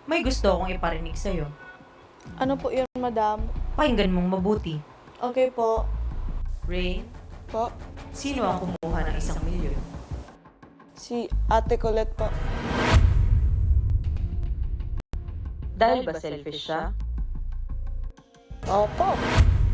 May gusto akong iparinig sa'yo. Ano po yun, madam? Pakinggan mong mabuti. Okay po. Rain, Po? sino ang kumuha ng 1,000,000? Si Ate Colette po. Dahil ba selfish siya? Opo.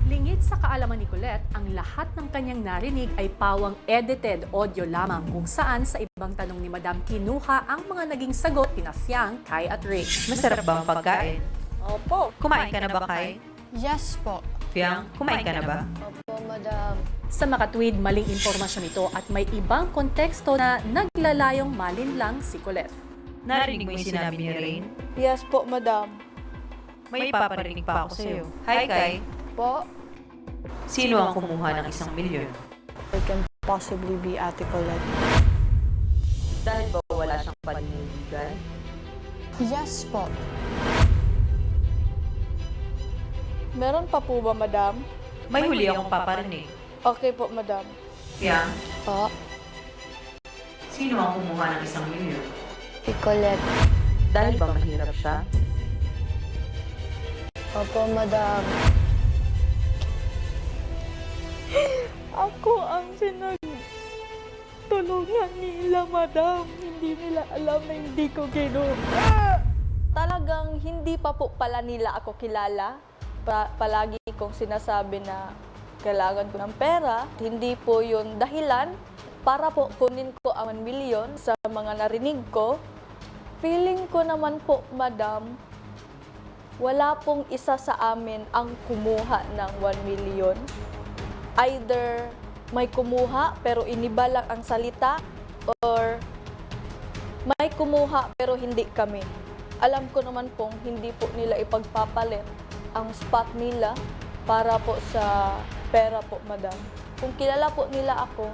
Lingid sa kaalaman ni Colette, ang lahat ng kanyang narinig ay pawang edited audio lamang kung saan sa ibang tanong ni Madam kinuha ang mga naging sagot ni Fiang, Kai at Ray. Masarap ba ang pagkain? Opo. Kumain ka na ba, Kai? Yes po. Fiang, kumain ka na ba? Opo, madam. Sa makatwid, maling impormasyon ito at may ibang konteksto na naglalayong malinlang si Colette. Narinig mo yung sinabi ni Rain? Yes po, madam. May paparinig pa ako sa'yo. Hi, Kai. Po? Sino ang kumuha ng 1,000,000? It can possibly be Ate Colette. Dahil ba wala siyang panindigan? Yes po. Meron pa po ba, madam? May huli akong paparinig. Okay po, madam. Fiang, Po? sino ang kumuha ng 1,000,000? Si Colette. Dahil ba mahirap siya? Opo, madam. Ako ang tulungan nila, madam. Hindi nila alam na hindi ko kinuha. Talagang hindi pa po pala nila ako kilala. Palagi kong sinasabi na kailangan ko ng pera. Hindi po yun dahilan para po kunin ko ang 1,000,000 sa mga narinig ko. Feeling ko naman po, madam, wala pong isa sa amin ang kumuha ng 1,000,000. Either may kumuha pero iniba lang ang salita or may kumuha pero hindi kami. Alam ko naman pong hindi po nila ipagpapalit ang spot nila para po sa pera po, madam. Kung kilala po nila ako,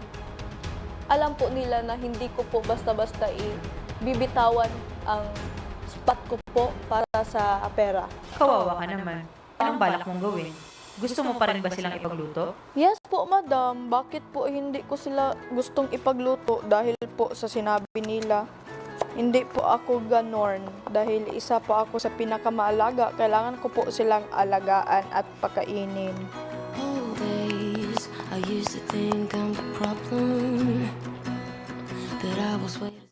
alam po nila na hindi ko po basta-basta bibitawan ang spot ko po para sa pera. Kawawa ka naman. Anong balak mong gawin? Gusto mo pa rin ba silang ipagluto? Yes po, madam. Bakit po hindi ko sila gustong ipagluto? Dahil po sa sinabi nila, hindi po ako ganon. Dahil isa po ako sa pinakamaalaga. Kailangan ko po silang alagaan at pakainin. Always, I used to think I'm the problem, that I was waiting.